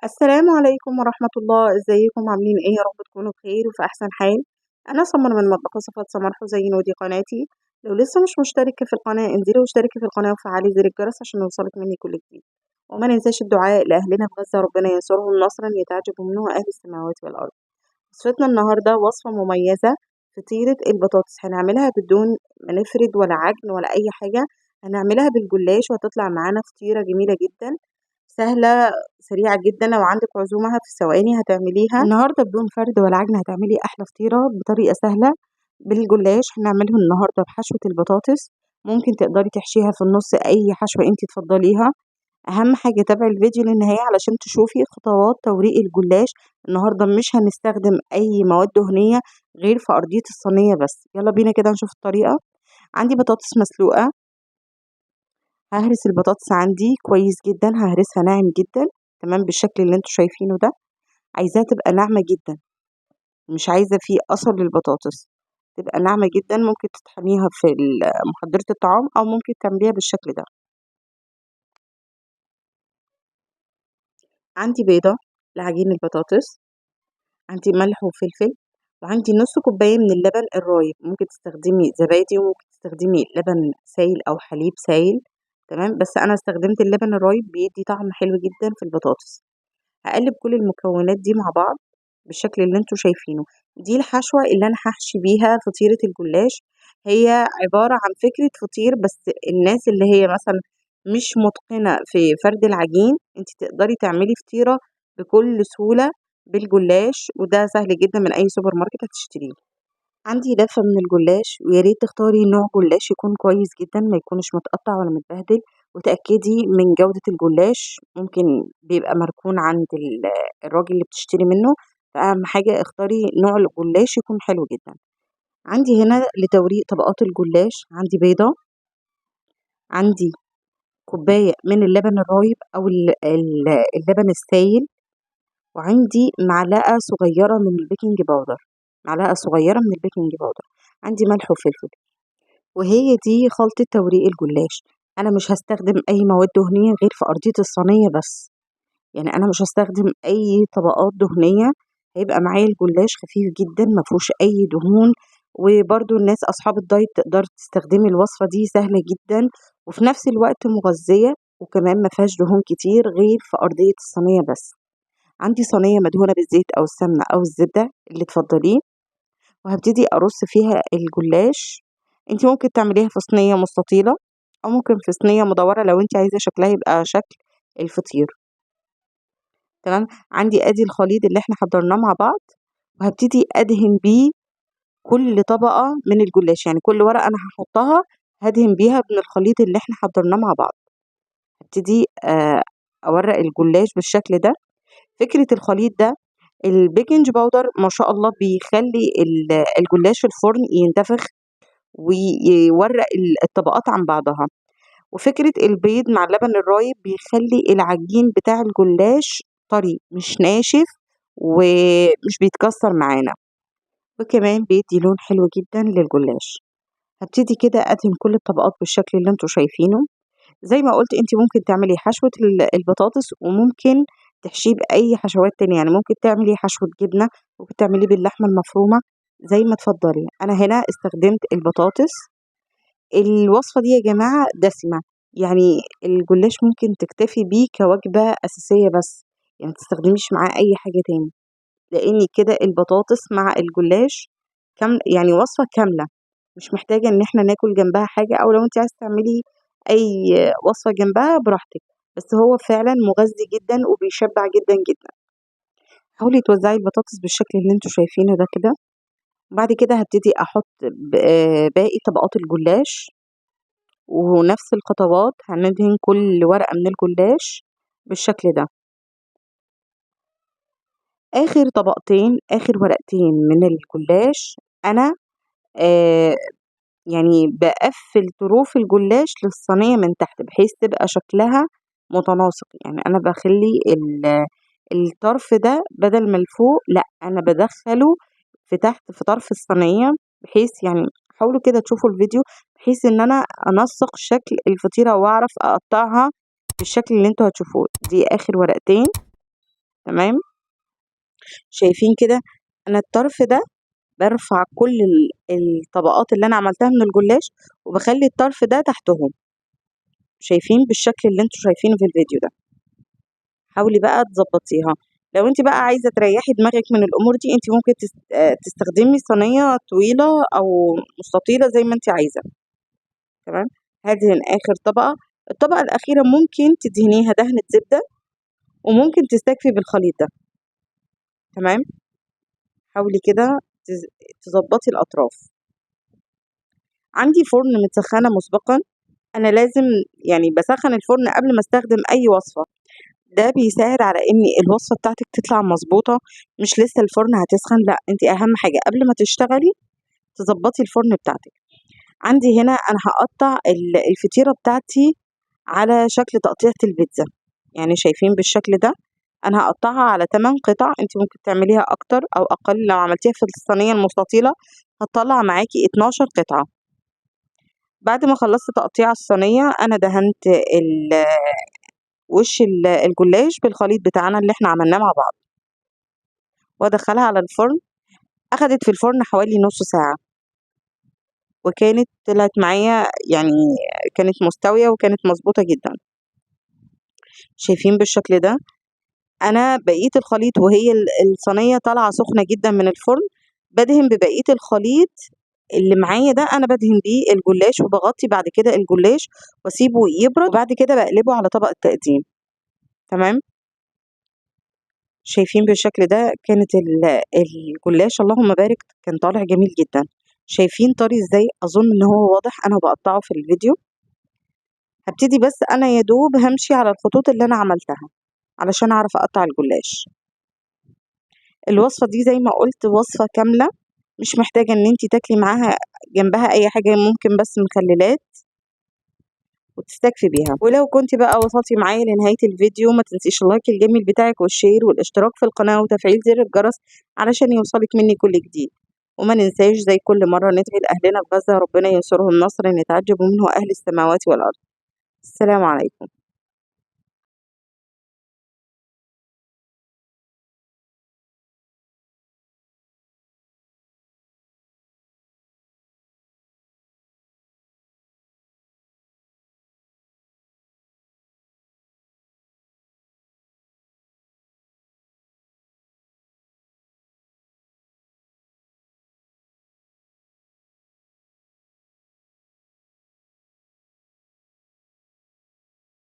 السلام عليكم ورحمة الله، ازيكم عاملين ايه؟ يا رب تكونوا بخير وفي احسن حال. انا سمر من مطبخ وصفات سمر حسين، ودي قناتي. لو لسه مش مشتركة في القناة انزلي واشتركي في القناة وفعلي زر الجرس عشان يوصلك مني كل جديد. وما ننساش الدعاء لأهلنا في غزة، ربنا ينصرهم نصرا يتعجب منه أهل السماوات والأرض. وصفتنا النهاردة وصفة مميزة، فطيرة البطاطس. هنعملها بدون ما نفرد ولا عجن ولا أي حاجة. هنعملها بالجلاش وهتطلع معانا فطيرة جميلة جدا، سهلة، سريعة جدا. لو عندك عزومة في ثواني هتعمليها النهاردة بدون فرد ولا عجن. هتعملي أحلى فطيرة بطريقة سهلة بالجلاش. هنعمله النهاردة بحشوة البطاطس، ممكن تقدري تحشيها في النص أي حشوة انت تفضليها. اهم حاجه تابعي الفيديو للنهايه علشان تشوفي خطوات توريق الجلاش. النهارده مش هنستخدم اي مواد دهنيه غير في ارضيه الصينيه بس. يلا بينا كده نشوف الطريقه. عندي بطاطس مسلوقه، ههرس البطاطس عندي كويس جدا، ههرسها ناعم جدا تمام بالشكل اللي انتوا شايفينه ده. عايزاها تبقى ناعمه جدا، مش عايزه فيه اثر للبطاطس، تبقى ناعمه جدا. ممكن تطحنيها في محضره الطعام او ممكن تعمليها بالشكل ده. عندي بيضه لعجين البطاطس، عندي ملح وفلفل، وعندي نص كوباية من اللبن الرايب. ممكن تستخدمي زبادي وممكن تستخدمي لبن سايل أو حليب سايل تمام، بس أنا استخدمت اللبن الرايب بيدي طعم حلو جدا في البطاطس. هقلب كل المكونات دي مع بعض بالشكل اللي انتوا شايفينه. دي الحشوة اللي أنا هحشي بيها فطيرة الجلاش. هي عبارة عن فكرة فطير، بس الناس اللي هي مثلا مش متقنة في فرد العجين، انت تقدري تعملي فطيرة بكل سهولة بالجلاش، وده سهل جدا من أي سوبر ماركت هتشتريه. عندي لفة من الجلاش، ويا ريت تختاري نوع جلاش يكون كويس جدا، ما يكونش متقطع ولا متبهدل. وتأكدي من جودة الجلاش، ممكن بيبقى مركون عند الراجل اللي بتشتري منه. فأهم حاجة اختاري نوع الجلاش يكون حلو جدا. عندي هنا لتوريق طبقات الجلاش عندي بيضة، عندي كوباية من اللبن الرايب أو اللبن السايل، وعندي معلقة صغيرة من البيكنج باودر، معلقة صغيرة من البيكنج باودر. عندي ملح وفلفل. وهي دي خلطة توريق الجلاش. أنا مش هستخدم أي مواد دهنية غير في أرضية الصينية بس، يعني أنا مش هستخدم أي طبقات دهنية. هيبقى معايا الجلاش خفيف جدا مفهوش أي دهون. وبرضو الناس أصحاب الدايت تقدر تستخدمي الوصفة دي، سهلة جدا وفي نفس الوقت مغذية، وكمان مفيهاش دهون كتير غير في أرضية الصينية بس. عندي صينية مدهونة بالزيت أو السمنة أو الزبدة اللي تفضليه، وهبتدي أرص فيها الجلاش. انت ممكن تعمليها في صينية مستطيلة أو ممكن في صينية مدورة لو انت عايزة شكلها يبقى شكل الفطير تمام. عندي ادي الخليط اللي احنا حضرناه مع بعض، وهبتدي أدهن بيه كل طبقة من الجلاش. يعني كل ورقة أنا هحطها هدهن بيها من الخليط اللي احنا حضرناه مع بعض. هبتدي أورق الجلاش بالشكل ده. فكرة الخليط ده، البيكنج باودر ما شاء الله بيخلي الجلاش في الفرن ينتفخ ويورق الطبقات عن بعضها. وفكرة البيض مع اللبن الرايب بيخلي العجين بتاع الجلاش طري مش ناشف ومش بيتكسر معانا، وكمان بيدي لون حلو جدا للجلاش. هبتدي كده أدهن كل الطبقات بالشكل اللي انتوا شايفينه. زي ما قلت انت ممكن تعملي حشوة البطاطس، وممكن تحشيه بأي حشوات تانية. يعني ممكن تعملي حشوة جبنة، ممكن تعمليه باللحمة المفرومة زي ما تفضلي. أنا هنا استخدمت البطاطس. الوصفة دي يا جماعة دسمة، يعني الجلاش ممكن تكتفي بيه كوجبة أساسية بس، يعني متستخدميش معاه أي حاجة تاني، لأن كده البطاطس مع الجلاش يعني وصفة كاملة، مش محتاجة إن احنا ناكل جنبها حاجة. أو لو انت عايزة تعملي أي وصفة جنبها براحتك، بس هو فعلا مغذي جدا وبيشبع جدا جدا. حاولي توزعي البطاطس بالشكل اللي انتوا شايفينه ده كده. بعد كده هبتدي أحط باقي طبقات الجلاش، ونفس الخطوات هندهن كل ورقة من الجلاش بالشكل ده. آخر طبقتين، آخر ورقتين من الجلاش أنا آه يعني بقفل طروف الجلاش للصينية من تحت بحيث تبقى شكلها متناسق. يعني أنا بخلي الطرف ده بدل ما لفوق، لأ أنا بدخله في تحت في طرف الصينية، بحيث يعني حاولوا كده تشوفوا الفيديو بحيث إن أنا أنسق شكل الفطيرة وأعرف أقطعها بالشكل اللي انتوا هتشوفوه. دي آخر ورقتين تمام. شايفين كده انا الطرف ده بارفع كل الطبقات اللي أنا عملتها من الجلاش، وباخلّي الطرف ده تحتهم، شايفين بالشكل اللي أنتم شايفينه في الفيديو ده. حاولي بقى تضبّطيها. لو أنتِ بقى عايزة تريّحي دماغِك من الأمور دي، أنتِ ممكن تستخدمي صينية طويلة أو مستطيلة زي ما أنتِ عايزة، تمام. هادهن آخر طبقة، الطبقة الأخيرة ممكن تدهنيها دهنة زبدة، وممكن تستكفي بالخليط ده، تمام. حاولي كده تضبّطي الأطراف. عندي فرن متسخّنة مسبقًا، أنا لازم يعني باسخّن الفرن قبل ما أستخدم أي وصفة، ده بيساعد على إن الوصفة بتاعتِك تطلع مضبوطة، مش لسه الفرن هتسخن، لأ أنتِ أهم حاجة قبل ما تشتغلي تضبّطي الفرن بتاعتِك. عندي هنا أنا هاقطّع الفطيرة بتاعتي على شكل تقطيعة البيتزا، يعني شايفين بالشكل ده، أنا هاقطّعها على 8 قطع، أنتِ ممكن تعمليها أكتر أو أقل، لو عملتيها في الصينية المستطيلة هتطلّع معاكِ 12 قطعة. بعد ما خلّصت تقطيع الصينية أنا دهنت وش الجلاش بالخليط بتاعنا اللي إحنا عملناه مع بعض، وأدخّلها على الفرن، أخدت في الفرن حوالي نُص ساعة، وكانت طلعت معايا يعني كانت مستوية وكانت مضبوطة جدًا، شايفين بالشكل ده؟ أنا بقية الخليط وهي الصينية طالعة سخنة جدًا من الفرن، بادهن ببقية الخليط اللي معايا ده، أنا بادهن بيه الجلاش وباغطّي بعد كده الجلاش واسيبه يبرد، وبعد كده باقلبه على طبق التقديم، تمام. شايفين بالشكل ده كانت الجلاش اللهم بارك كان طالع جميل جدًا، شايفين طري إزاي؟ أظن إن هو واضح أنا باقطّعه في الفيديو، هابتدي بس أنا يا دوب هامشي على الخطوط اللي أنا عملتها، علشان أعرف أقطّع الجلاش. الوصفة دي زي ما قُلت وصفة كاملة، مش محتاجة إن أنتِ تاكلي معاها جنبها أي حاجة، ممكن بس مخلّلات وتستكفي بيها. ولو كنتِ بقى وصلتِ معايا لنهاية الفيديو ما تنسيش اللايك الجميل بتاعِك والشير والاشتراك في القناة وتفعيل زر الجرس علشان يوصلِك مني كل جديد. وما ننساش زي كل مرة ندعي لأهلنا في غزة ربنا ينصرهم نصرًا يتعجب منه أهل السماوات والأرض. السلام عليكم.